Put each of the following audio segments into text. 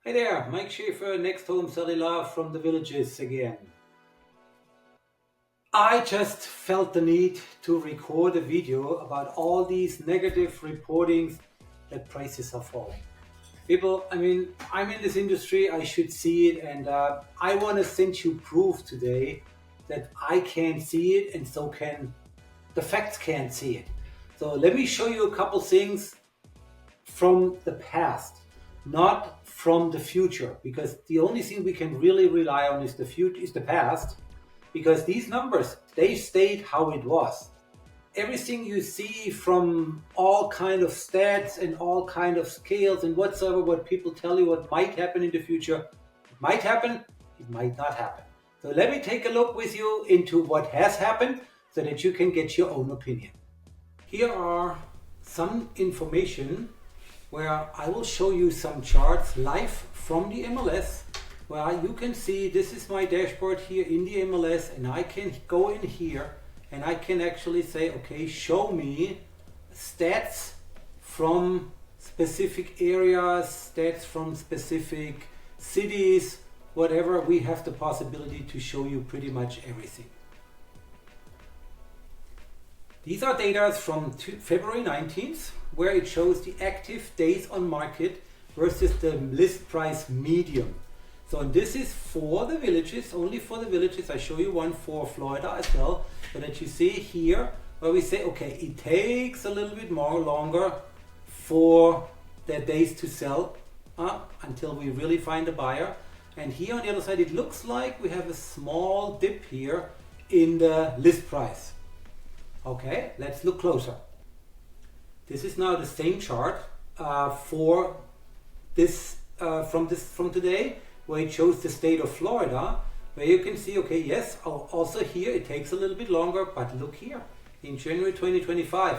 Hey there, Mike Schaefer, Next Home Cellular from the Villages again. I just felt the need to record a video about all these negative reportings that prices are falling. People, I'm in this industry, I should see it, and I want to send you proof today that I can see it and so can the facts can't see it. So let me show you a couple things from the past, not from the future, because the only thing we can really rely on is the future, is the past, because these numbers, they stayed how it was. Everything you see from all kind of stats and all kind of scales and whatsoever, what people tell you what might happen in the future, it might happen, it might not happen. So let me take a look with you into what has happened so that you can get your own opinion. Here are some information where I will show you some charts live from the MLS, where you can see this is my dashboard here in the MLS, and I can go in here and I can actually say, okay, show me stats from specific areas, stats from specific cities, whatever. We have the possibility to show you pretty much everything. These are data from February 19th, where it shows the active days on market versus the list price medium. So this is for the villages, only for the villages. I show you one for Florida as well, so that you see here where we say, okay, it takes a little bit more longer for the days to sell until we really find a buyer. And here on the other side, it looks like we have a small dip here in the list price. Okay, let's look closer. This is now the same chart for this from today, where it shows the state of Florida, where you can see, okay, yes, also here it takes a little bit longer, but look here, in January 2025,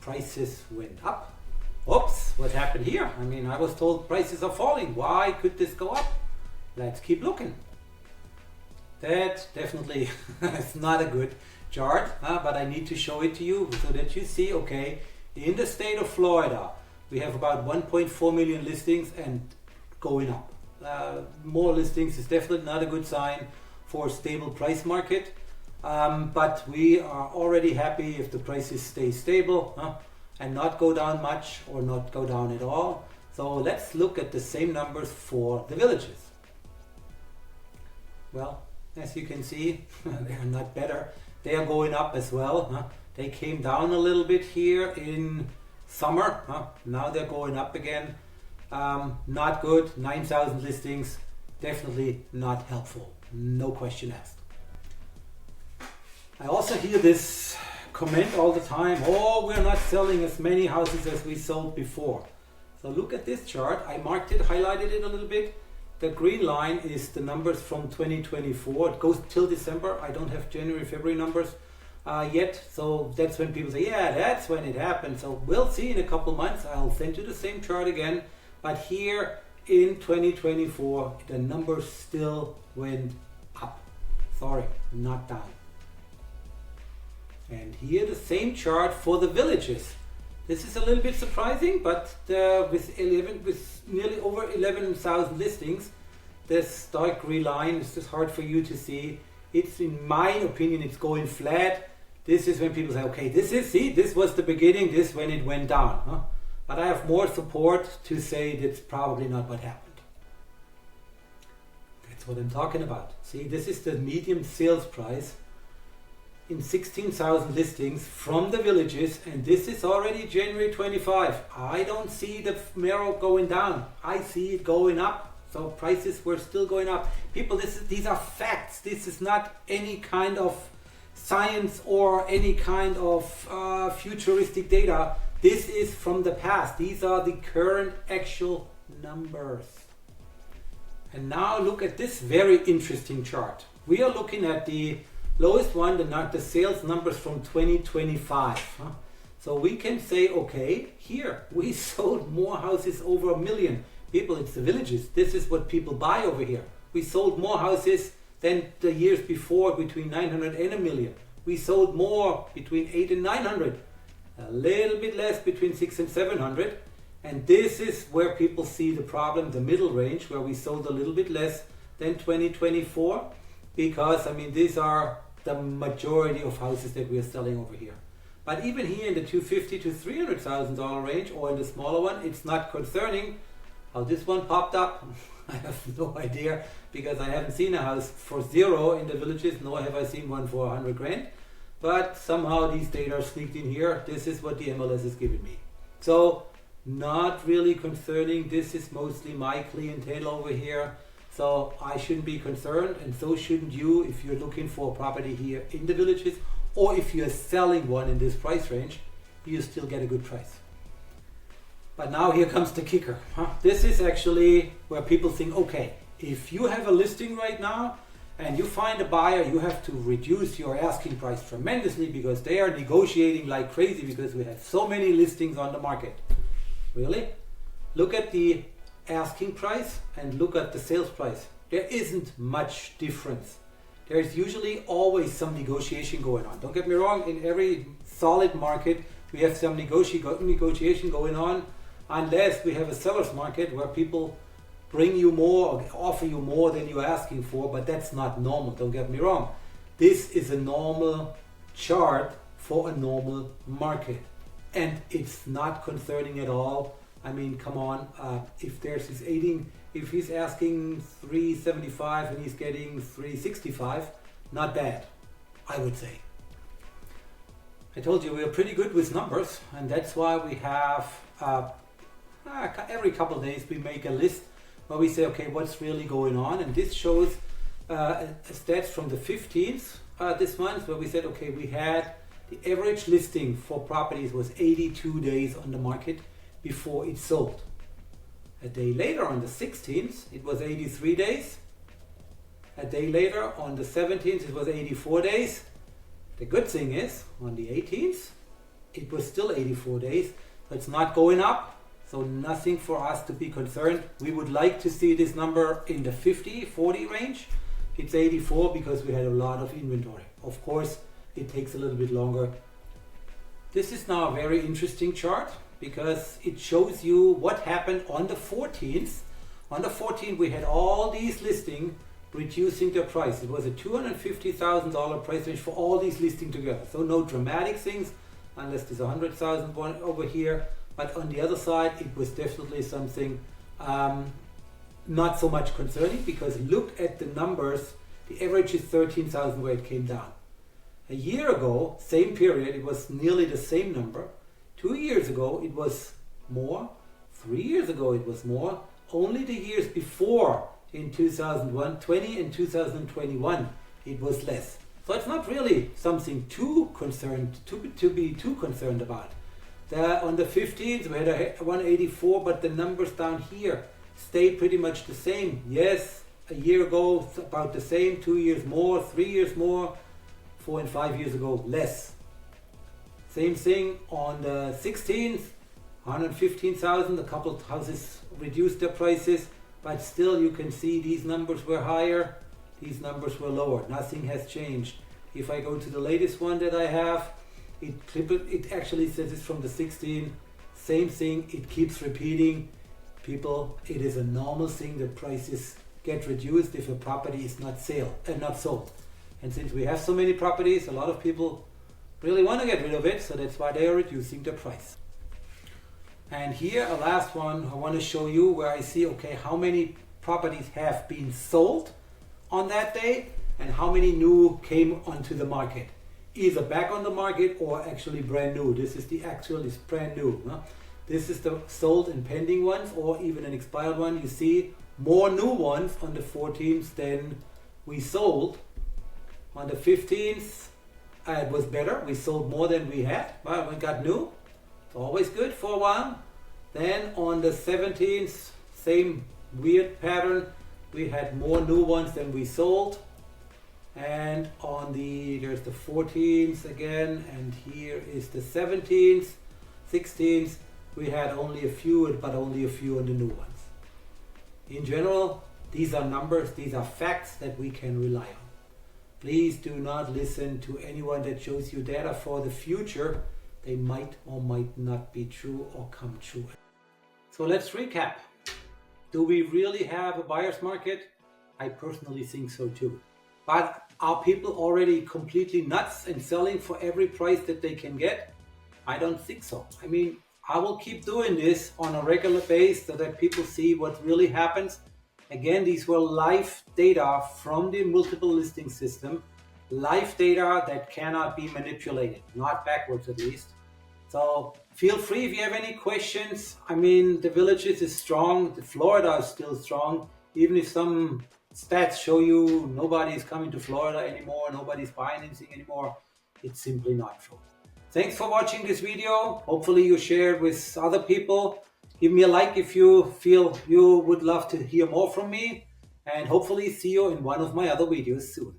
prices went up. Oops, what happened here? I was told prices are falling. Why could this go up? Let's keep looking. That definitely is not a good chart, but I need to show it to you so that you see, okay, in the state of Florida, we have about 1.4 million listings and going up. More listings is definitely not a good sign for a stable price market, but we are already happy if the prices stay stable and not go down much or not go down at all. So let's look at the same numbers for the villages. Well, as you can see, they are not better. They are going up as well. They came down a little bit here in summer. Now they're going up again. Not good. 9,000 listings. Definitely not helpful. No question asked. I also hear this comment all the time. Oh, we're not selling as many houses as we sold before. So look at this chart. I marked it, highlighted it a little bit. The green line is the numbers from 2024. It goes till December. I don't have January, February numbers yet. So that's when people say, yeah, that's when it happened. So we'll see in a couple months. I'll send you the same chart again. But here in 2024, the numbers still went up. Sorry, not down. And here the same chart for the villages. This is a little bit surprising, but with nearly over 11,000 listings, this dark green line is just hard for you to see. It's, in my opinion, it's going flat. This is when people say, okay, this was the beginning, this when it went down. But I have more support to say that's probably not what happened. That's what I'm talking about. See, this is the median sales price in 16,000 listings from the villages, and this is already January 25. I don't see the arrow going down. I see it going up. So prices were still going up. People, these are facts. This is not any kind of science or any kind of futuristic data. This is from the past. These are the current actual numbers. And now look at this very interesting chart. We are looking at the lowest one, the sales numbers from 2025. So we can say, okay, here we sold more houses over 1 million. People, it's the villages. This is what people buy over here. We sold more houses than the years before, between 900 and 1 million. We sold more between 8 and 900. A little bit less between 6 and 700. And this is where people see the problem, the middle range, where we sold a little bit less than 2024, because I mean these are the majority of houses that we are selling over here. But even here in the $250,000 to $300,000 range, or in the smaller one, it's not concerning. How this one popped up, I have no idea, because I haven't seen a house for zero in the villages, nor have I seen one for 100 grand. But somehow these data are sneaked in here. This is what the MLS is giving me. So not really concerning. This is mostly my clientele over here. So I shouldn't be concerned, and so shouldn't you if you're looking for a property here in the villages, or if you're selling one in this price range, you still get a good price. But now here comes the kicker. This is actually where people think, okay, if you have a listing right now and you find a buyer, you have to reduce your asking price tremendously because they are negotiating like crazy because we have so many listings on the market. Really? Look at the asking price and look at the sales price. There isn't much difference. There's usually always some negotiation going on. Don't get me wrong, in every solid market we have some negotiation going on, unless we have a seller's market where people bring you more or offer you more than you're asking for, but that's not normal, don't get me wrong. This is a normal chart for a normal market, and it's not concerning at all. I mean, come on, if he's asking 375 and he's getting 365, not bad, I would say. I told you we are pretty good with numbers, and that's why we have every couple of days we make a list where we say, okay, what's really going on? And this shows stats from the 15th this month, where we said, okay, we had the average listing for properties was 82 days on the market before it sold. A day later, on the 16th, it was 83 days. A day later, on the 17th, it was 84 days. The good thing is, on the 18th, it was still 84 days. So it's not going up, so nothing for us to be concerned. We would like to see this number in the 50, 40 range. It's 84 because we had a lot of inventory. Of course, it takes a little bit longer. This is now a very interesting chart, because it shows you what happened on the 14th. On the 14th, we had all these listings reducing their price. It was a $250,000 price range for all these listings together. So no dramatic things, unless there's 100,000 one over here. But on the other side, it was definitely something not so much concerning, because look at the numbers. The average is 13,000 where it came down. A year ago, same period, it was nearly the same number. 2 years ago it was more, 3 years ago it was more, only the years before, in 2020 and 2021, it was less. So it's not really something to be too concerned about. On the 15th we had a 184, but the numbers down here stayed pretty much the same. Yes, a year ago about the same, 2 years more, 3 years more, 4 and 5 years ago less. Same thing on the 16th, 115,000, a couple of houses reduced their prices, but still you can see these numbers were higher, these numbers were lower. Nothing has changed. If I go to the latest one that I have, it actually says it's from the 16th, same thing, it keeps repeating. People, it is a normal thing that prices get reduced if a property is not sold. And since we have so many properties, a lot of people really want to get rid of it, so that's why they are reducing the price. And here, a last one I want to show you where I see, okay, how many properties have been sold on that day and how many new came onto the market. Either back on the market or actually brand new. This is the actual, is brand new. Huh? This is the sold and pending ones, or even an expired one. You see more new ones on the 14th than we sold. On the 15th, it was better. We sold more than we had, but we got new. It's always good for a while. Then on the 17th, same weird pattern. We had more new ones than we sold. And on there's the 14th again, and here is the 17th, 16th. We had only a few, but only a few on the new ones. In general, these are numbers, these are facts that we can rely on. Please do not listen to anyone that shows you data for the future. They might or might not be true or come true. So let's recap. Do we really have a buyer's market? I personally think so too. But are people already completely nuts and selling for every price that they can get? I don't think so. I mean, I will keep doing this on a regular basis so that people see what really happens. Again, these were live data from the multiple listing system, live data that cannot be manipulated, not backwards at least. So feel free if you have any questions. I mean, the Villages is strong, the Florida is still strong, even if some stats show you nobody is coming to Florida anymore, nobody's buying anything anymore. It's simply not true. Thanks for watching this video. Hopefully you share it with other people. Give me a like if you feel you would love to hear more from me, and hopefully see you in one of my other videos soon.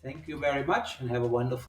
Thank you very much and have a wonderful